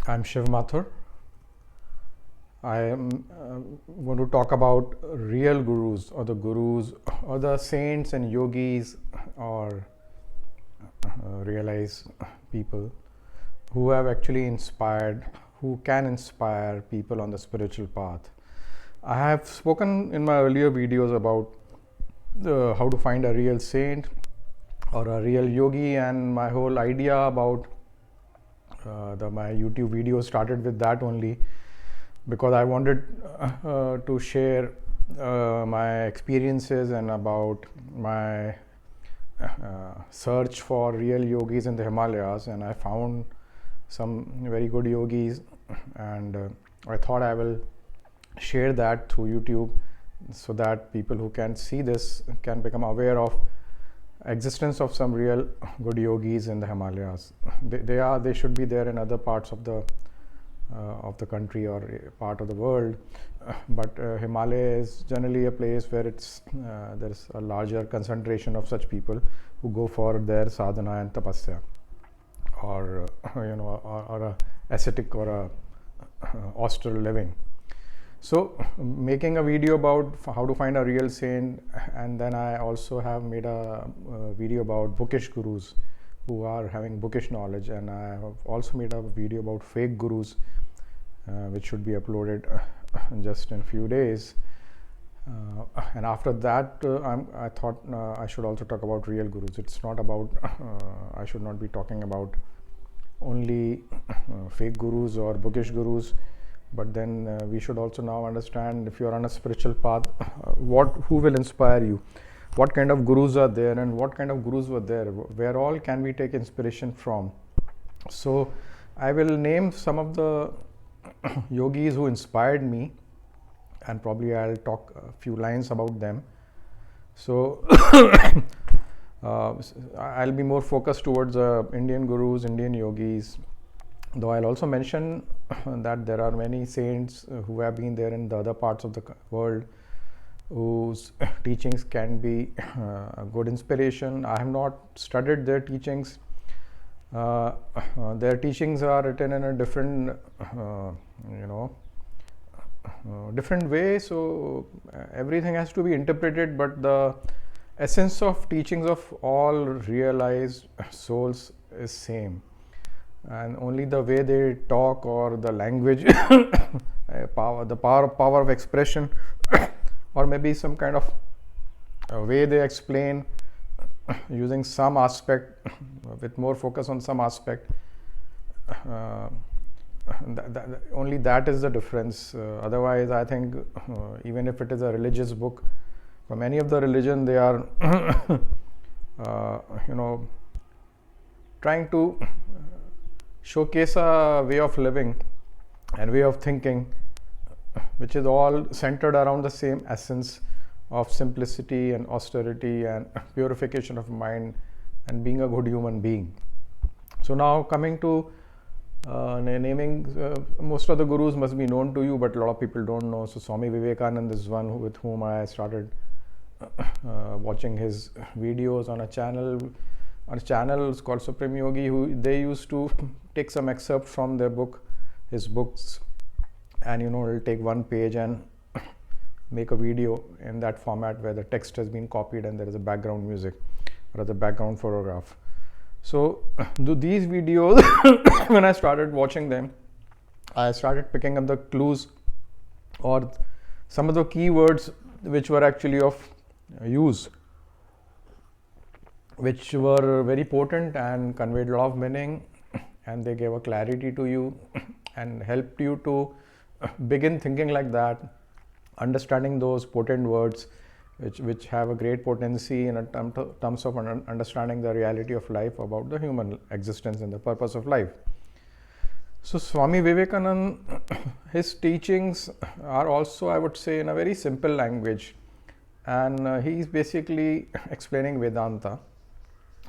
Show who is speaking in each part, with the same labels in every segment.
Speaker 1: I'm Shiv Mathur. I am going to talk about real gurus or the saints and yogis or realized people who have actually inspired, who can inspire people on the spiritual path. I have spoken in my earlier videos about how to find a real saint or a real yogi, and my whole idea about my YouTube video started with that only, because I wanted to share my experiences and about my search for real yogis in the Himalayas, and I found some very good yogis, and I thought I will share that through YouTube so that people who can see this can become aware of existence of some real good yogis in the Himalayas. They should be there in other parts of the country or part of the world, but Himalaya is generally a place where there's a larger concentration of such people who go for their sadhana and tapasya, or or a ascetic or a austere living. So making a video about how to find a real saint, and then I also have made a video about bookish gurus who are having bookish knowledge, and I have also made a video about fake gurus which should be uploaded just in a few days. And after that I thought I should also talk about real gurus. It's not about I should not be talking about only fake gurus or bookish gurus, but then we should also now understand, if you are on a spiritual path, who will inspire you, what kind of gurus are there, and what kind of gurus were there, where all can we take inspiration from. So I will name some of the yogis who inspired me, and probably I'll talk a few lines about them. So I'll be more focused towards Indian gurus, Indian yogis, though I'll also mention that there are many saints who have been there in the other parts of the world, whose teachings can be a good inspiration. I have not studied their teachings. Their teachings are written in a different different way, so everything has to be interpreted, but the essence of teachings of all realized souls is same, and only the way they talk or the language power of expression or maybe some kind of way they explain using some aspect with more focus on some aspect, only that is the difference. Otherwise I think even if it is a religious book from any of the religion, they are trying to showcase a way of living and way of thinking which is all centered around the same essence of simplicity and austerity and purification of mind and being a good human being. So now coming to naming, most of the gurus must be known to you, but a lot of people don't know. So Swami Vivekananda is one with whom I started watching his videos on a channel. Our channel is called Supreme Yogi, who they used to take some excerpt from his books, and it'll take one page and make a video in that format where the text has been copied and there is a background music or the background photograph. So these videos, when I started watching them, I started picking up the clues or some of the keywords which were actually of use, which were very potent and conveyed a lot of meaning, and they gave a clarity to you and helped you to begin thinking like that, understanding those potent words which have a great potency in terms of understanding the reality of life, about the human existence and the purpose of life. So Swami Vivekananda, his teachings are also, I would say, in a very simple language, and he is basically explaining Vedanta,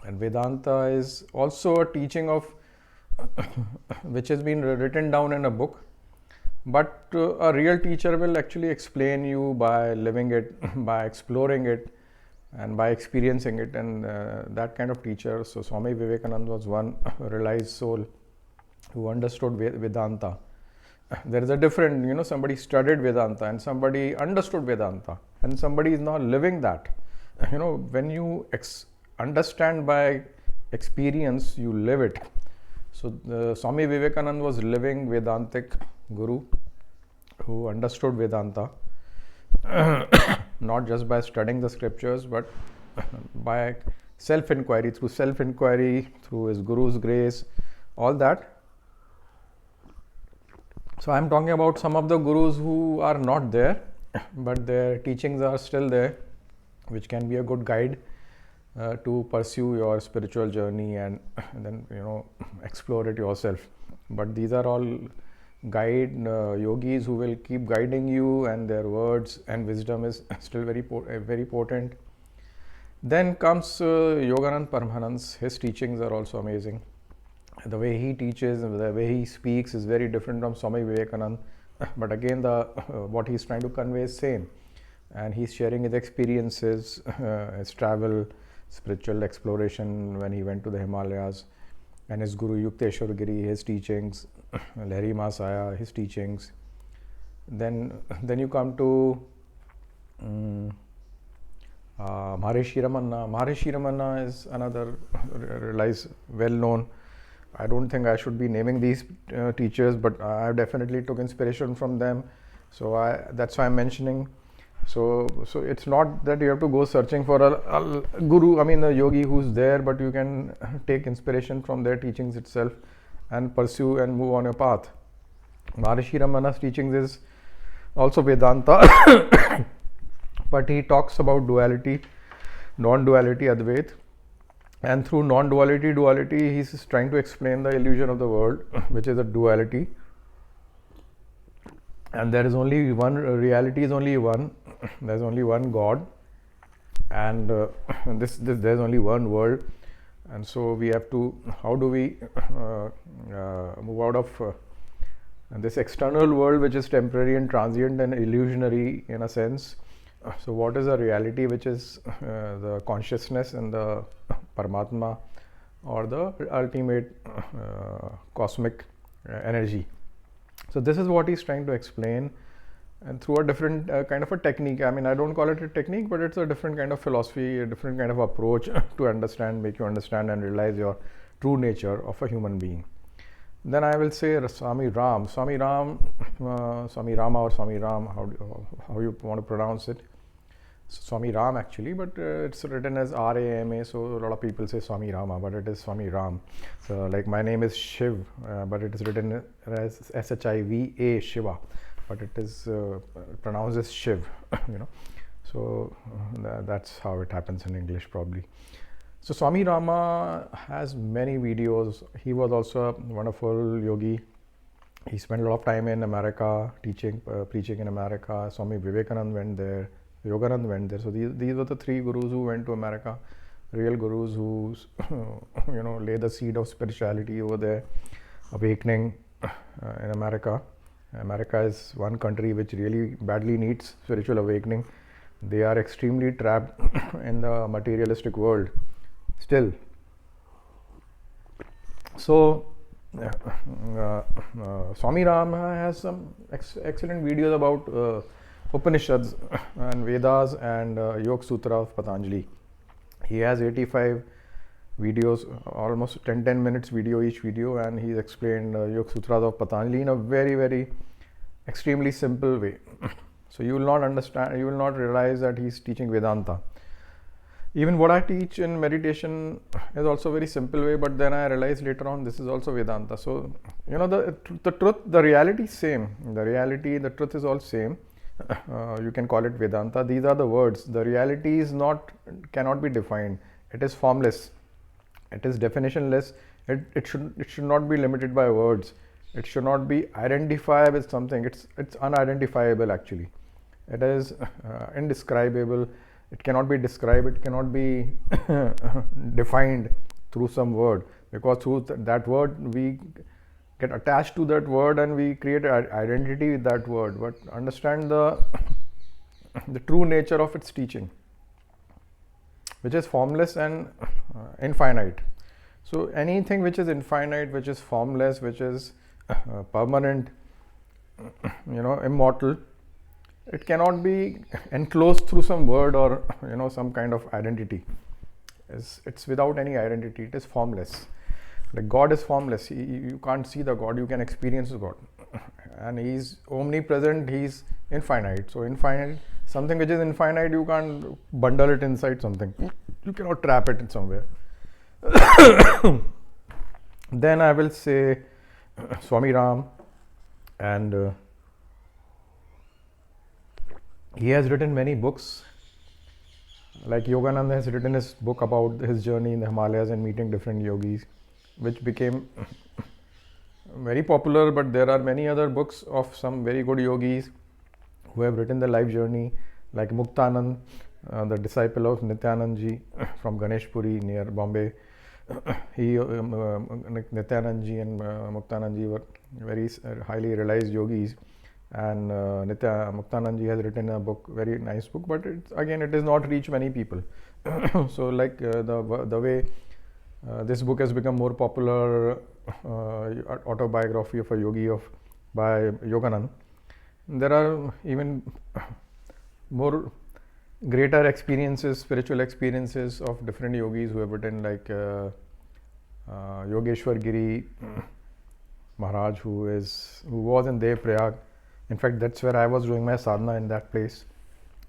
Speaker 1: and Vedanta is also a teaching of which has been written down in a book, but a real teacher will actually explain you by living it, by exploring it, and by experiencing it, and that kind of teacher. So Swami Vivekananda was one realized soul who understood Vedanta. There is a different, somebody studied Vedanta and somebody understood Vedanta, and somebody is now living that. When you understand by experience, you live it. So the Swami Vivekananda was living Vedantic Guru who understood Vedanta, not just by studying the scriptures, but by self-inquiry, through his Guru's grace, all that. So I'm talking about some of the Gurus who are not there, but their teachings are still there, which can be a good guide to pursue your spiritual journey and then explore it yourself. But these are all guide yogis who will keep guiding you, and their words and wisdom is still very potent. Then comes Yogananda Paramahansa. His teachings are also amazing. The way he teaches and the way he speaks is very different from Swami Vivekananda, but again what he's trying to convey is same, and he's sharing his experiences, his travel, spiritual exploration when he went to the Himalayas, and his Guru Yukteshwar Giri, his teachings, Lahiri Masaya, his teachings. Then you come to Maharishi Ramana. Maharishi Ramana is another well known. I don't think I should be naming these teachers, but I definitely took inspiration from them. So that's why I'm mentioning. So it's not that you have to go searching for a guru, a yogi who's there, but you can take inspiration from their teachings itself and pursue and move on your path. Maharishi Ramana's teachings is also Vedanta, but he talks about duality, non-duality, Advait. And through non-duality, duality, he's trying to explain the illusion of the world, which is a duality. And there is only one, reality is only one, there's only one God, and there's only one world. And so we have to, how do we move out of this external world, which is temporary and transient and illusionary in a sense. So what is a reality, which is the consciousness and the Paramatma, or the ultimate cosmic energy. So this is what he's trying to explain, and through a different kind of a technique. I don't call it a technique, but it's a different kind of philosophy, a different kind of approach to understand, make you understand and realize your true nature of a human being. Then I will say Swami Rama or Swami Ram, how you want to pronounce it. Swami Ram actually, but it's written as Rama, so a lot of people say Swami Rama, but it is Swami Ram. So like my name is Shiv, but it is written as Shiva, Shiva, but it is pronounced as Shiv, So that's how it happens in English probably. So Swami Rama has many videos. He was also a wonderful yogi. He spent a lot of time in America teaching, preaching in America. Swami Vivekananda went there. Yogananda went there. So these were the three gurus who went to America, real gurus who lay the seed of spirituality over there, awakening in America. America is one country which really badly needs spiritual awakening. They are extremely trapped in the materialistic world still. So Swami Rama has some excellent videos about Upanishads and Vedas and Yoga Sutra of Patanjali. He has 85 videos, almost 10 minutes video each video, and he's explained Yoga Sutras of Patanjali in a very, very extremely simple way. So you will not understand, you will not realize that he's teaching Vedanta. Even what I teach in meditation is also a very simple way, but then I realized later on this is also Vedanta. So the truth, the reality is same. The truth is all same. You can call it Vedanta. These are the words. The reality is cannot be defined. It is formless. It is definitionless. It should not be limited by words. It should not be identified with something. It's unidentifiable actually. It is indescribable. It cannot be described. It cannot be defined through some word, because through that word we get attached to that word and we create an identity with that word. But understand the true nature of its teaching, which is formless and infinite. So anything which is infinite, which is formless, which is permanent, immortal, it cannot be enclosed through some word or some kind of identity. It's without any identity. It is formless. Like God is formless. You can't see the God. You can experience God, and He's omnipresent. He's infinite. So infinite, something which is infinite, you can't bundle it inside something. You cannot trap it in somewhere. Then I will say Swami Ram, and he has written many books. Like Yogananda has written his book about his journey in the Himalayas and meeting different yogis, which became very popular. But there are many other books of some very good yogis who have written the life journey, like Muktanand, the disciple of Nityanand Ji from Ganeshpuri near Bombay. Nityanand Ji and Muktanand Ji were very highly realized yogis, and Muktanand Ji has written a book, very nice book, but it does not reach many people. So like the way this book has become more popular, autobiography of a yogi by Yogananda, there are even more greater experiences, spiritual experiences of different yogis who have written, like Yukteshwar Giri Maharaj, who was in Dev. In fact, that's where I was doing my sadhana, in that place.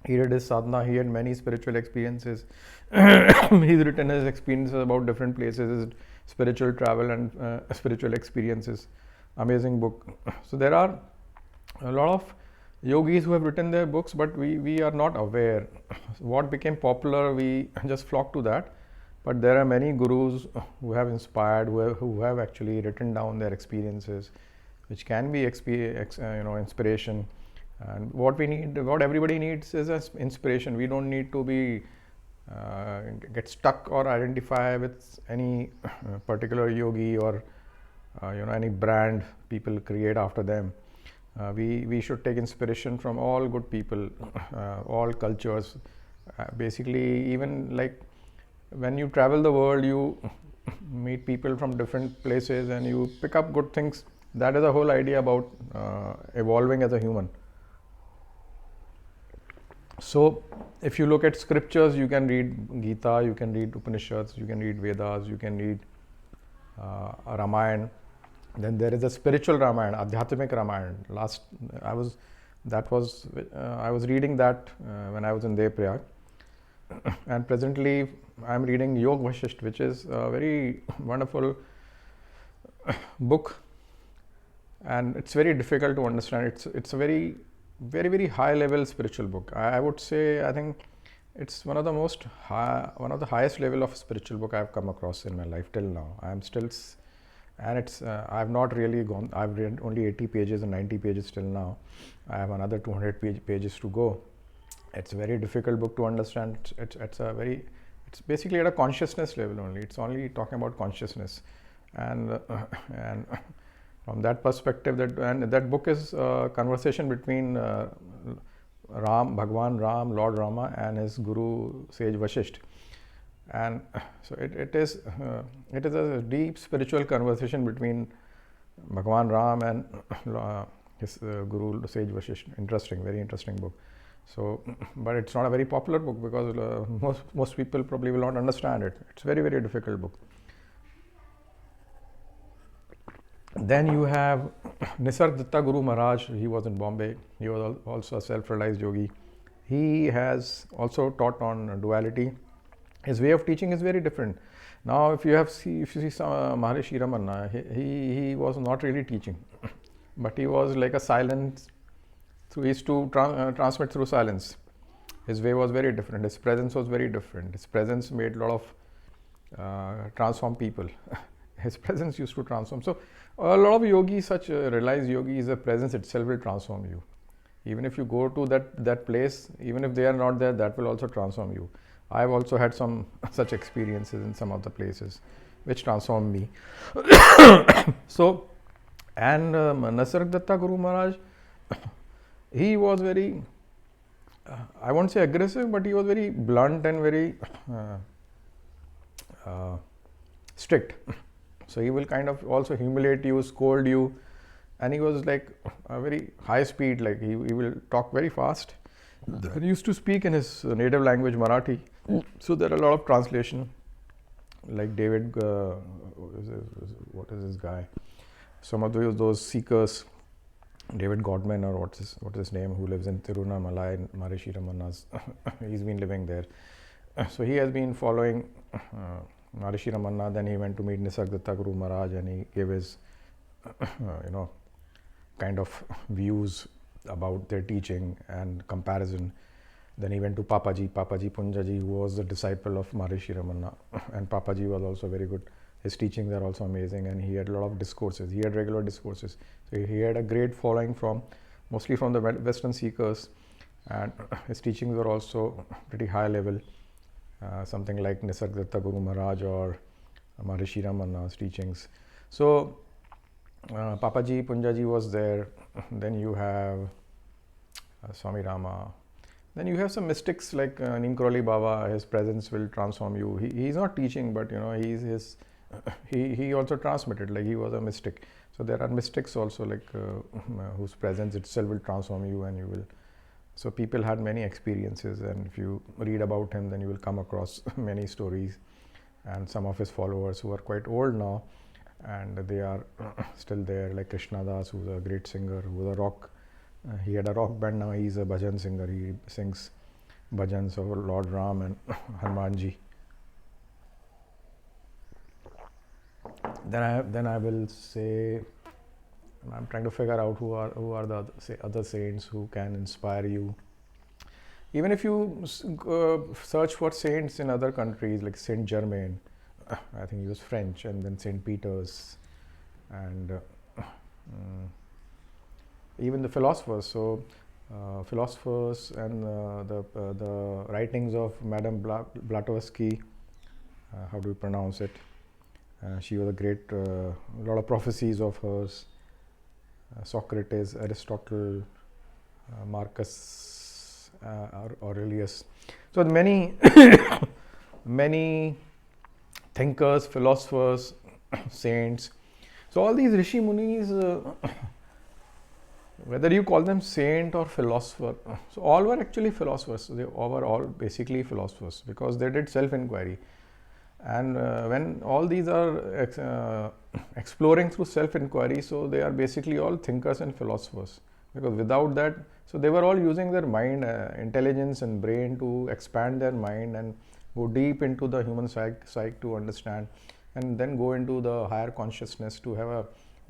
Speaker 1: He did his sadhana. He had many spiritual experiences. He's written his experiences about different places, his spiritual travel and spiritual experiences. Amazing book. So there are a lot of yogis who have written their books, but we are not aware. What became popular, we just flock to that. But there are many gurus who have inspired, who have actually written down their experiences, which can be inspiration. And what everybody needs is inspiration. We don't need to be get stuck or identify with any particular yogi or any brand people create after them. We should take inspiration from all good people, all cultures. Basically, even like when you travel the world, you meet people from different places and you pick up good things. That is the whole idea about evolving as a human. So if you look at scriptures, you can read Gita, you can read Upanishads, you can read Vedas, you can read Ramayana. Then there is a spiritual Ramayana, Adhyatmik Ramayana. I was reading that when I was in Dev. And presently I am reading Yog Vashisht, which is a very wonderful book, and it's very difficult to understand. It's a very, very, very high level spiritual book. I would say, I think it's one of the highest level of spiritual book I've come across in my life till now. I've not really gone. I've read only 80 pages and 90 pages till now. I have another 200 pages to go. It's a very difficult book to understand. It's basically at a consciousness level only. It's only talking about consciousness, and from that perspective, that book is a conversation between Bhagwan Ram, Lord Rama, and his guru sage Vashisht. And so it is a deep spiritual conversation between Bhagwan Ram and his guru sage Vashisht. Interesting, very interesting book. So, but it's not a very popular book because most people probably will not understand it. It's a very, very difficult book. Then you have Nisargdutta Guru Maharaj. He was in Bombay. He was also a self-realized yogi. He has also taught on duality. His way of teaching is very different. Now, if you see some Maharishi Ramana, he was not really teaching, but he was like a silence. So he used to transmit through silence. His way was very different. His presence was very different. His presence made a lot of transform people. His presence used to transform. So a lot of yogis, such realized yogis, the presence itself will transform you. Even if you go to that place, even if they are not there, that will also transform you. I have also had some such experiences in some of the places which transformed me. So, and Nisargdutta Guru Maharaj, he was very, I won't say aggressive, but he was very blunt and very strict. So he will kind of also humiliate you, scold you, and he was like a very high speed, like he will talk very fast. He used to speak in his native language, Marathi. So there are a lot of translation, like David, what is this guy? Some of those seekers, David Godman, or what is his name, who lives in Tirunamalai in Maharishi Ramana's. He's been living there. So he has been following Maharishi Ramana. Then he went to meet Nisargdutta Guru Maharaj, and he gave his, kind of views about their teaching and comparison. Then he went to Papaji Punjaji, who was the disciple of Maharishi Ramana, and Papaji was also very good. His teachings are also amazing, and he had a lot of discourses. He had regular discourses. So he had a great following mostly from the Western seekers, and his teachings were also pretty high level, something like Nisargdutta Guru Maharaj or Maharishi Ramana's teachings. So Papaji Punjaji was there. Then you have Swami Rama. Then you have some mystics like Neemkaroli Baba. His presence will transform you. He's not teaching, but he also transmitted, like he was a mystic. So there are mystics also, like whose presence itself will transform you, and you will. So people had many experiences, and if you read about him, then you will come across many stories. And some of his followers who are quite old now, and they are still there, like Krishna Das, who's a great singer, who was a rock. He had a rock band. Now he's a bhajan singer. He sings bhajans of Lord Ram and Hanumanji. Then I will say, I'm trying to figure out who are the other saints who can inspire you. Even if you search for saints in other countries, like Saint Germaine, I think he was French, and then Saint Peter's, and even the philosophers. So philosophers and the writings of Madame Blavatsky, how do you pronounce it? She was a great, lot of prophecies of hers. Socrates, Aristotle, Marcus Aurelius. So many many thinkers, philosophers, saints. So all these Rishi Munis, whether you call them saint or philosopher, so all were actually philosophers. They were all basically philosophers, because they did self-inquiry. And when all these are exploring through self-inquiry, so they are basically all thinkers and philosophers. Because without that, so they were all using their mind, intelligence and brain to expand their mind and go deep into the human psyche to understand, and then go into the higher consciousness to have a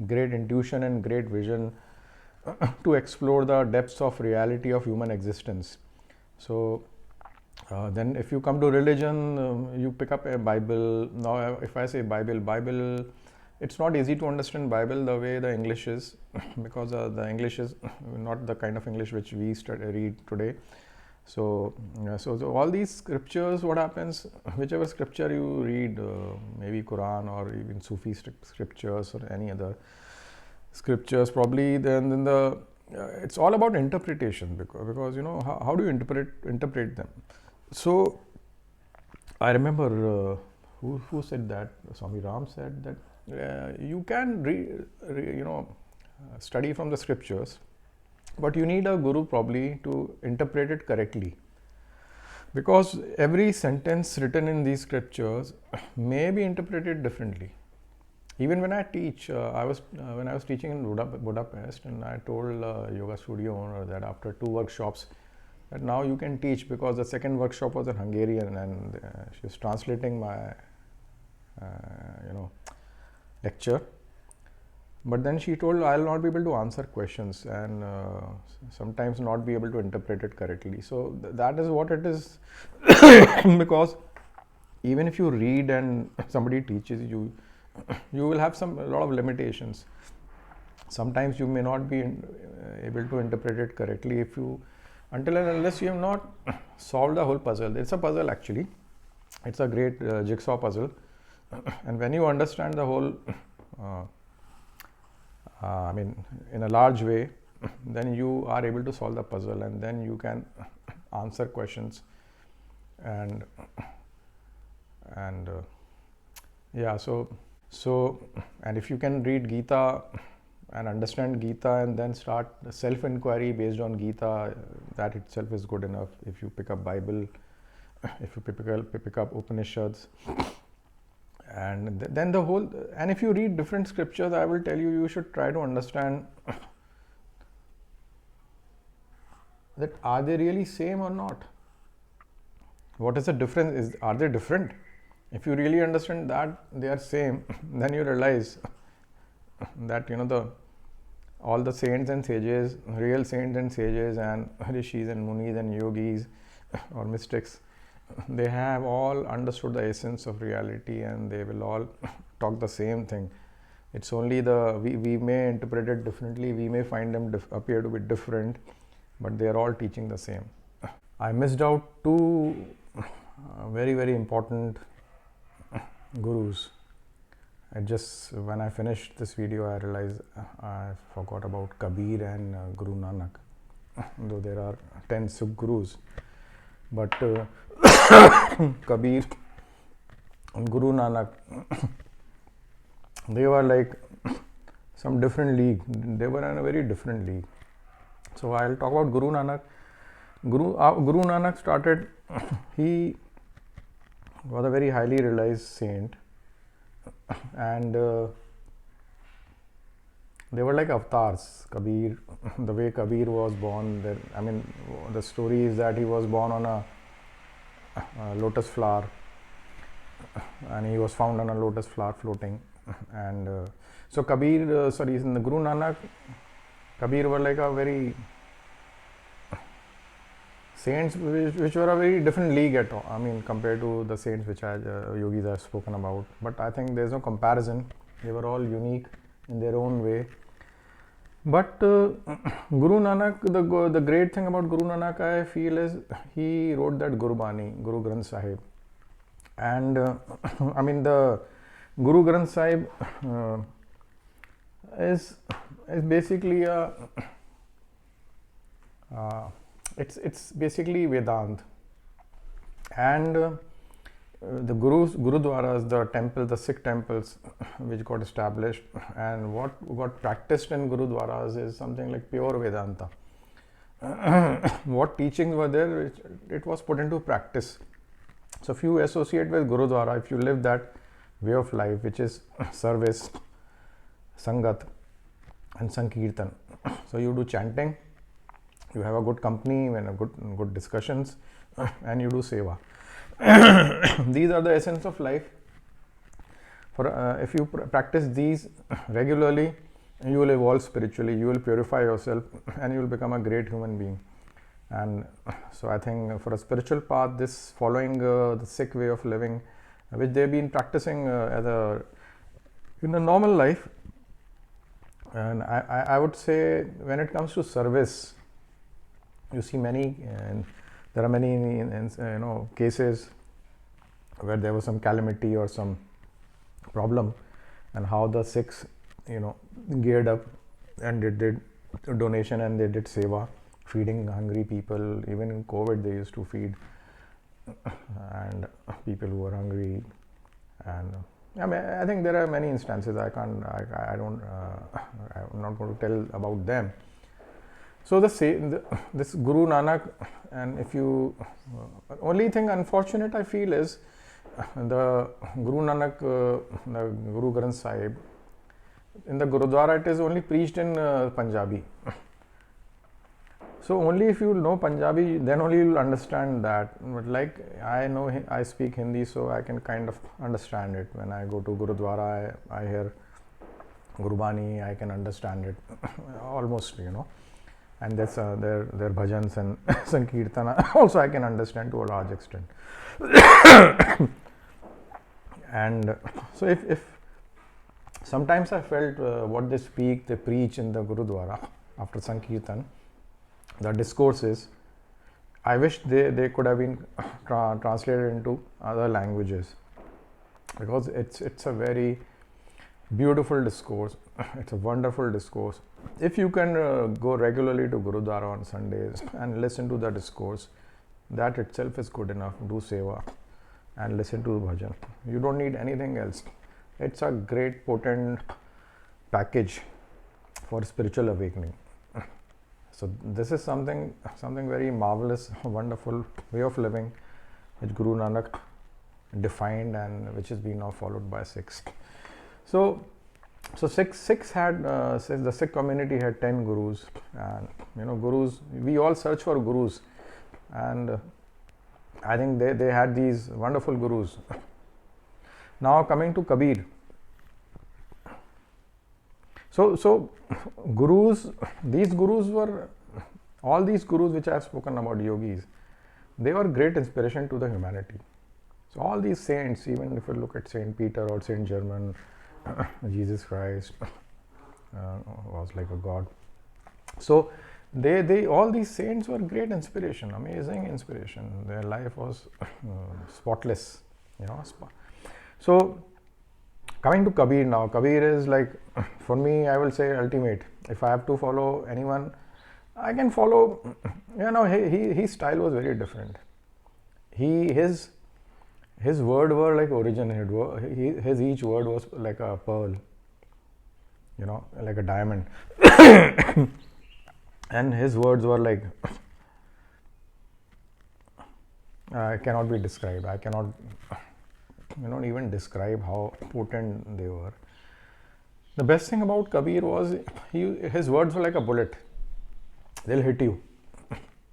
Speaker 1: great intuition and great vision to explore the depths of reality of human existence. So then if you come to religion, you pick up a Bible. Now if I say Bible, it's not easy to understand Bible the way the English is, because the English is not the kind of English which we read today. So all these scriptures, what happens, whichever scripture you read, maybe Quran or even Sufi scriptures or any other scriptures, probably then it's all about interpretation, because how do you interpret them. So I remember who said that, Swami Ram said that you can study from the scriptures, but you need a guru probably to interpret it correctly, because every sentence written in these scriptures may be interpreted differently. Even when I teach, when I was teaching in Budapest, and I told yoga studio owner that after 2 workshops, that now you can teach, because the second workshop was in Hungarian, and she was translating my lecture. But then she told, I'll not be able to answer questions, and sometimes not be able to interpret it correctly. So that is what it is. Because even if you read and somebody teaches you, you will have a lot of limitations. Sometimes you may not be able to interpret it correctly until and unless you have not solved the whole puzzle. It's a puzzle actually. It's a great jigsaw puzzle. And when you understand the whole, in a large way, then you are able to solve the puzzle, and then you can answer questions and Yeah, so and if you can read Gita and understand Gita and then start self-inquiry based on Gita, that itself is good enough. If you pick up Bible, if you pick up Upanishads, and then the whole, and if you read different scriptures, I will tell you, you should try to understand that are they really same or not? What is the difference? Are they different? If you really understand that they are same, then you realize that all the saints and sages, real saints and sages, and rishis and munis and yogis or mystics, they have all understood the essence of reality, and they will all talk the same thing. It's only we may interpret it differently, we may find them appear to be different, but they are all teaching the same. I missed out two very, very important gurus. When I finished this video, I realized I forgot about Kabir and Guru Nanak, though there are 10 Sikh gurus. But Kabir and Guru Nanak, they were like some different league. They were in a very different league. So I'll talk about Guru Nanak. Guru Nanak started, he was a very highly realized saint, and they were like avatars. Kabir, the way Kabir was born, the story is that he was born on a lotus flower, and he was found on a lotus flower floating. And so Kabir, in the Guru Nanak, Kabir were like a very saints which were a very different league at all. Compared to the saints which yogis have spoken about. But I think there's no comparison. They were all unique in their own way. But Guru Nanak, the great thing about Guru Nanak, I feel, is he wrote that Gurbani, Guru Granth Sahib. And the Guru Granth Sahib is basically it's basically Vedant. And the Gurudwaras, the temples, the Sikh temples which got established, and what got practiced in Gurudwaras is something like pure Vedanta. What teachings were there, it was put into practice. So if you associate with Gurudwara, if you live that way of life, which is service, Sangat and Sankirtan, so you do chanting, you have a good company and good discussions, and you do seva. These are the essence of life. If you practice these regularly, you will evolve spiritually, you will purify yourself, and you will become a great human being. And so I think for a spiritual path, this following the Sikh way of living, which they've been practicing in a normal life, and I would say when it comes to service, you see there are many cases where there was some calamity or some problem, and how the Sikhs geared up and did donation, and they did seva, feeding hungry people. Even in COVID, they used to feed and people who were hungry. And I think there are many instances. I'm not going to tell about them. So this Guru Nanak, and if you only thing unfortunate I feel is the Guru Nanak, the Guru Granth Sahib, in the Gurudwara it is only preached in Punjabi. So only if you know Punjabi, then only you will understand that. But like I speak Hindi, so I can kind of understand it. When I go to Gurudwara, I hear Gurbani, I can understand it almost, and that's their bhajans and Sankirtana also I can understand to a large extent. And so if sometimes I felt what they preach in the Gurudwara after Sankirtan, the discourses, I wish they could have been translated into other languages, because it's a very beautiful discourse. It's a wonderful discourse. If you can go regularly to Gurudwara on Sundays and listen to the discourse, that itself is good enough. Do seva and listen to bhajan. You don't need anything else. It's a great potent package for spiritual awakening. So this is something very marvelous, wonderful way of living which Guru Nanak defined and which has been now followed by Sikhs. So Sikhs had the Sikh community had 10 gurus, and gurus, we all search for gurus, and I think they had these wonderful gurus. Now coming to Kabir. So gurus, these gurus were, all these gurus which I have spoken about, yogis, they were great inspiration to the humanity. So all these saints, even if you look at Saint Peter or Saint Germaine, Jesus Christ was like a god. So they all these saints were great inspiration, amazing inspiration. Their life was spotless, So coming to Kabir now, Kabir is like, for me, I will say ultimate. If I have to follow anyone, I can follow. His style was very different. His word were like originated. His each word was like a pearl, like a diamond. And his words were like, cannot be described. I cannot, even describe how potent they were. The best thing about Kabir was his words were like a bullet. They'll hit you.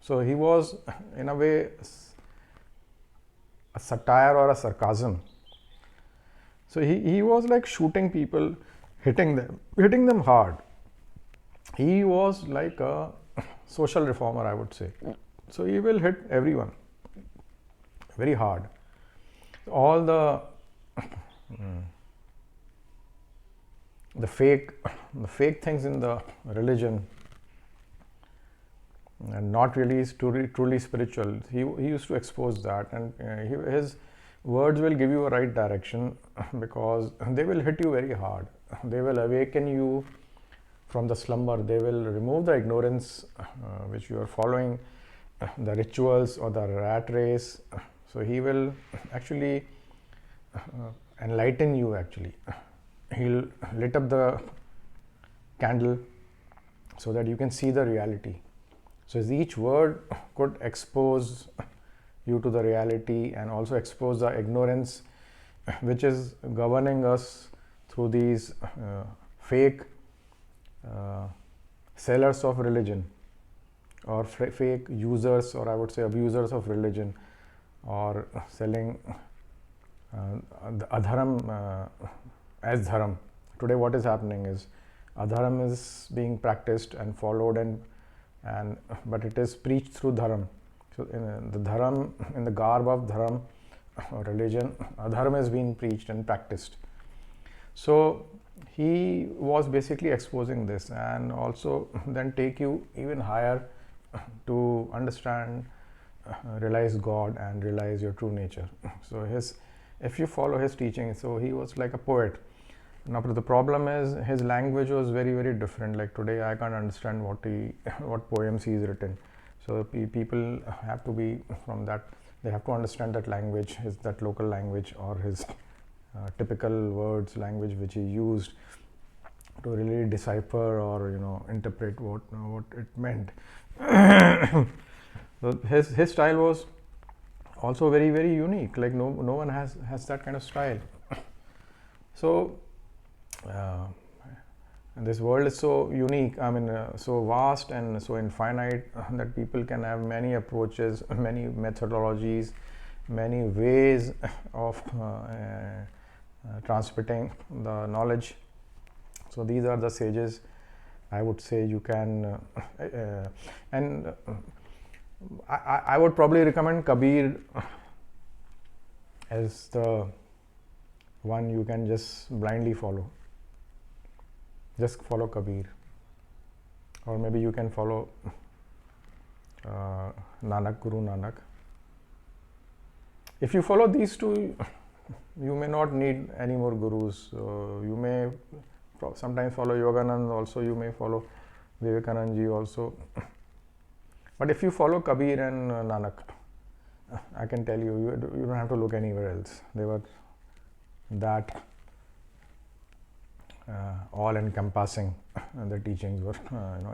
Speaker 1: So he was, in a way, a satire or a sarcasm. So he was like shooting people, hitting them hard. He was like a social reformer, I would say. So he will hit everyone very hard. All the fake things in the religion and not really truly spiritual, he used to expose that, and his words will give you a right direction, because they will hit you very hard. They will awaken you from the slumber. They will remove the ignorance which you are following, the rituals or the rat race. So he will actually enlighten you. Actually, he'll lit up the candle so that you can see the reality. So each word could expose you to the reality and also expose the ignorance which is governing us through these fake sellers of religion, or fake users, or I would say abusers of religion, or selling the adharam as dharam. Today what is happening is adharam is being practiced and followed, but it is preached through dharam. So in the dharam, in the garb of dharam or religion, adharam is being preached and practiced. So he was basically exposing this, and also then take you even higher to understand, realize God and realize your true nature. So if you follow his teaching, so he was like a poet. Now the problem is his language was very, very different. Like today I can't understand what poems he's written. So people have to be from that, they have to understand that language, that local language, or his typical words, language which he used to really decipher or interpret what it meant. So his style was also very, very unique. Like no one has that kind of style. So and this world is so unique, so vast and so infinite, that people can have many approaches, many methodologies, many ways of transmitting the knowledge. So these are the sages, I would say. You can and I would probably recommend Kabir as the one you can just blindly follow. Just follow Kabir, or maybe you can follow Nanak, Guru Nanak. If you follow these two, you may not need any more gurus. You may sometimes follow Yogananda also, you may follow Vivekananda ji also. But if you follow Kabir and Nanak, I can tell you, you don't have to look anywhere else. They were that all-encompassing. The teachings were,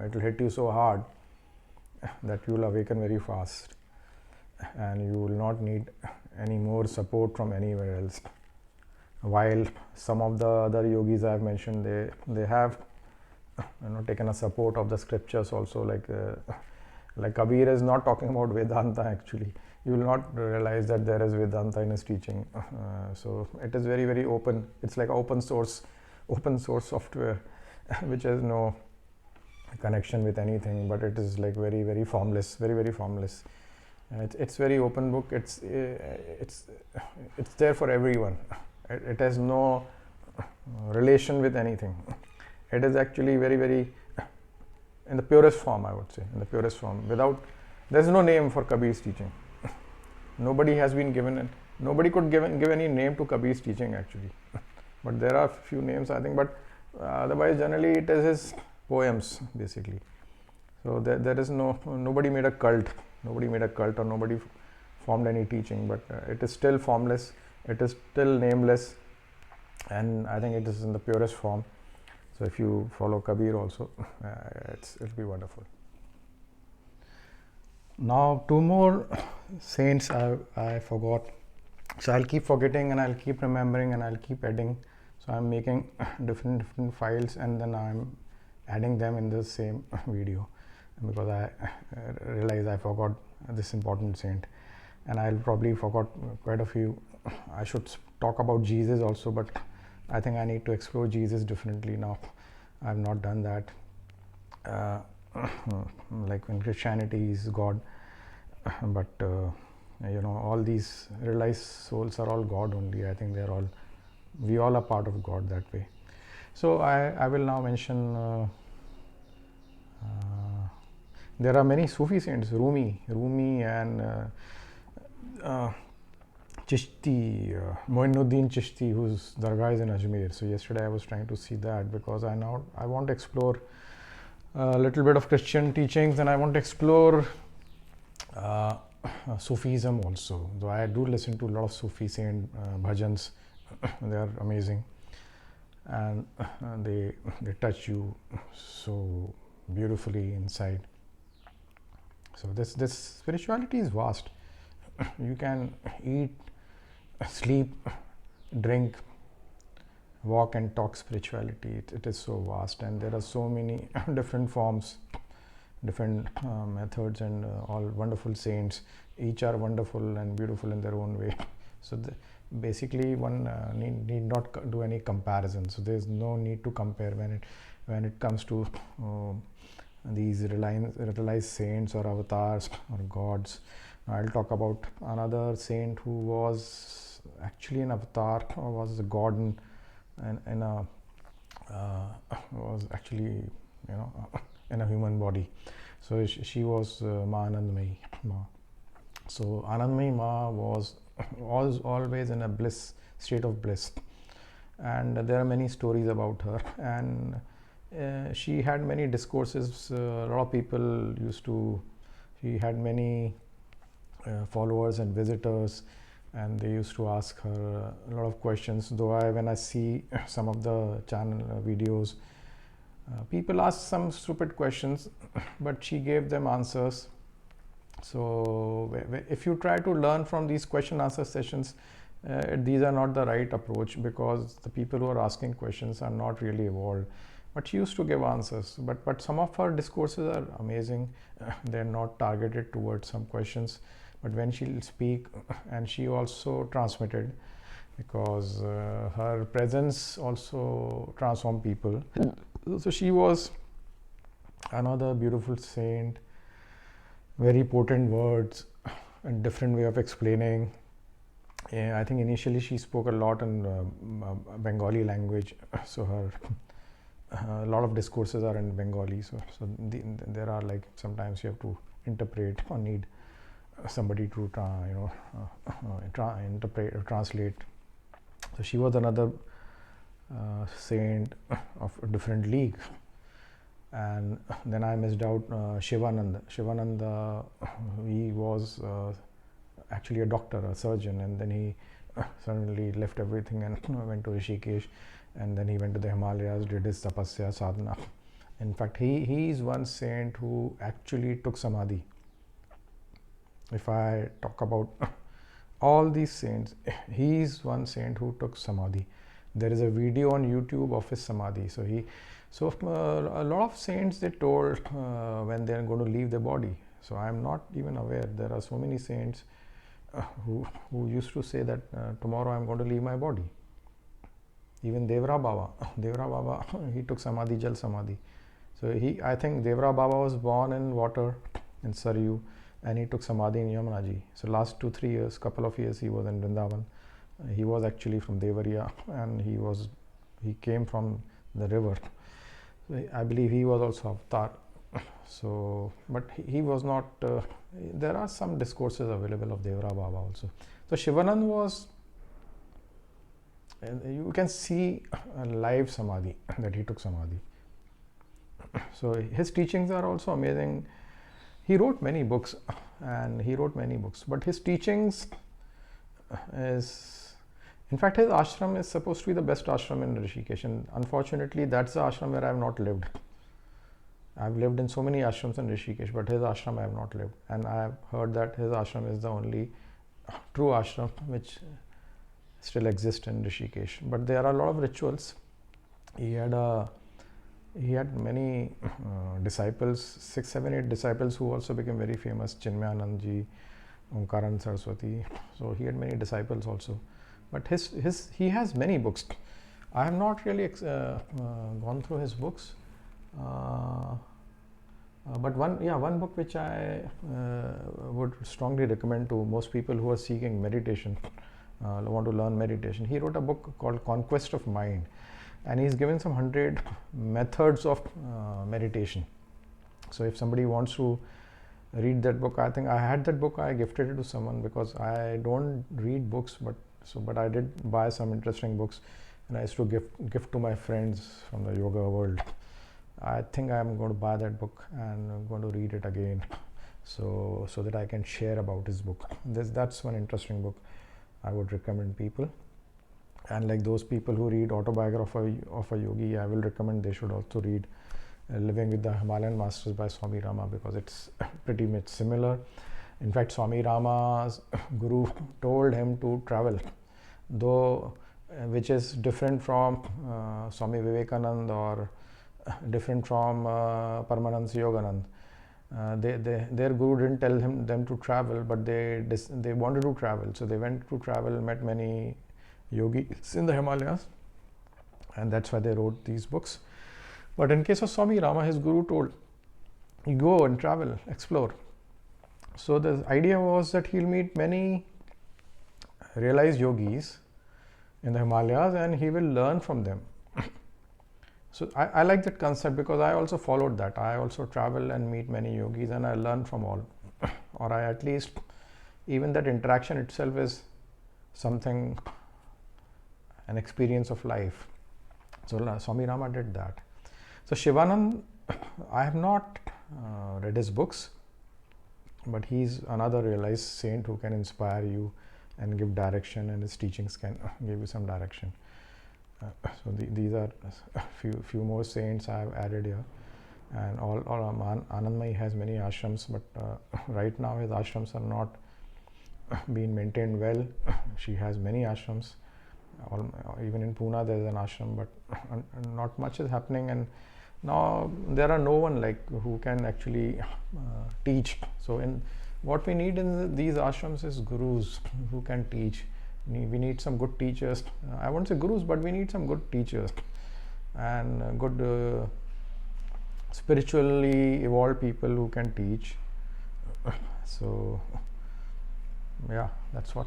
Speaker 1: it will hit you so hard that you will awaken very fast, and you will not need any more support from anywhere else. While some of the other yogis I have mentioned, they have taken a support of the scriptures also, like Kabir is not talking about Vedanta actually. You will not realize that there is Vedanta in his teaching. So it is very, very open. It's like open source software which has no connection with anything, but it is like very, very formless, very, very formless. It's very open book. It's there for everyone. It has no relation with anything. It is actually very, very in the purest form, I would say, in the purest form. There is no name for Kabir's teaching. Nobody has been given, nobody could give any name to Kabir's teaching actually. But there are few names, I think, but otherwise generally it is his poems basically. So there is nobody made a cult, or nobody formed any teaching, but it is still formless, it is still nameless, and I think it is in the purest form. So if you follow Kabir also, it'll be wonderful. Now 2 more saints I forgot. So I'll keep forgetting and I'll keep remembering and I'll keep adding. So I'm making different files and then I'm adding them in the same video, because I realize I forgot this important saint, and I'll probably forgot quite a few. I should talk about Jesus also, but I think I need to explore Jesus differently now. I have not done that. Like when Christianity is God, but all these realized souls are all God only. I think we all are part of God that way. So I will now mention there are many Sufi saints, Rumi and Chishti, Moinuddin Chishti, whose dargah is in Ajmer. So yesterday I was trying to see that, because I want to explore a little bit of Christian teachings, and I want to explore Sufism also. Though I do listen to a lot of Sufi saint bhajans, they are amazing, and they touch you so beautifully inside. So this spirituality is vast. You can eat, sleep, drink, walk and talk spirituality. It is so vast, and there are so many different forms, different methods, and all wonderful saints. Each are wonderful and beautiful in their own way. So basically one need not do any comparison. So there is no need to compare when it comes to these realized saints or avatars or gods. I'll talk about another saint who was actually an avatar, or was a god was actually in a human body. So she was Maa Anandmayee. So Anandmayee Ma was always in a state of bliss, and there are many stories about her, and she had many discourses. A lot of people she had many followers and visitors, and they used to ask her a lot of questions. Though when I see some of the channel videos, people ask some stupid questions, but she gave them answers. So if you try to learn from these question answer sessions, these are not the right approach, because the people who are asking questions are not really evolved. But she used to give answers, but some of her discourses are amazing. They're not targeted towards some questions, but when she'll speak, and she also transmitted, because her presence also transformed people. So she was another beautiful saint, very potent words and different way of explaining. I think initially she spoke a lot in Bengali language, so a lot of discourses are in Bengali. So there are, like, sometimes you have to interpret or need somebody to interpret or translate. So she was another saint of a different league. And then I missed out Shivananda. He was actually a doctor, a surgeon, and then he suddenly left everything and went to Rishikesh, and then he went to the Himalayas, did his tapasya sadhana. In fact, he is one saint who actually took samadhi. If I talk about all these saints, he is one saint who took samadhi. There is a video on YouTube of his samadhi. So a lot of saints, they told when they are going to leave their body. So I am not even aware. There are so many saints who used to say that tomorrow I am going to leave my body. Even Devra Baba, he took samadhi, Jal Samadhi. So I think Devra Baba was born in water in Saryu, and he took samadhi in Yamunaji. So last 2-3 years, couple of years, he was in Vrindavan. He was actually from Devariya, and he came from the river. So I believe he was also avatar. So, but he was not. There are some discourses available of Devra Baba also. So Shivanand was. You can see a live samadhi that he took samadhi. So his teachings are also amazing. He wrote many books, but his teachings is, in fact, his ashram is supposed to be the best ashram in Rishikesh, and unfortunately that's the ashram where I have not lived. I've lived in so many ashrams in Rishikesh, but his ashram I have not lived, and I have heard that his ashram is the only true ashram which still exists in Rishikesh. But there are a lot of rituals. He had many disciples, 6, 7, 8 disciples who also became very famous. Chinmayanandji, Omkaran Saraswati. So he had many disciples also. But he has many books. I have not really gone through his books. But one book which I would strongly recommend to most people who are seeking meditation, want to learn meditation. He wrote a book called Conquest of Mind, and he's given some 100 methods of meditation. So if somebody wants to read that book, I think I had that book, I gifted it to someone, because I don't read books, but I did buy some interesting books, and I used to gift to my friends from the yoga world. I think I'm going to buy that book and I'm going to read it again, so that I can share about his book. That's one interesting book I would recommend people. And like those people who read autobiography of a yogi, I will recommend they should also read Living with the Himalayan Masters by Swami Rama, because it's pretty much similar. In fact, Swami Rama's guru told him to travel, though which is different from Swami Vivekananda or different from Paramahansa Yogananda. Their guru didn't tell them to travel, but they wanted to travel. So they went to travel, met many yogis in the Himalayas, and that's why they wrote these books. But in case of Swami Rama, his guru told, you go and travel, explore. So the idea was that he'll meet many realized yogis in the Himalayas and he will learn from them. So I like that concept, because I also followed that. I also travel and meet many yogis and I learn from all. Or I at least, even that interaction itself is something, an experience of life. So Swami Rama did that. So Shivanand, I have not read his books, but he's another realized saint who can inspire you and give direction, and his teachings can give you some direction. So these are a few more saints I have added here, and all Maa Anandmayee has many ashrams, but right now his ashrams are not being maintained well. She has many ashrams. Even in Pune there is an ashram, but not much is happening, and now there are no one like who can actually teach. So what we need in these ashrams is gurus who can teach. We need some good teachers. I won't say gurus, but we need some good teachers and good spiritually evolved people who can teach. So yeah, that's what.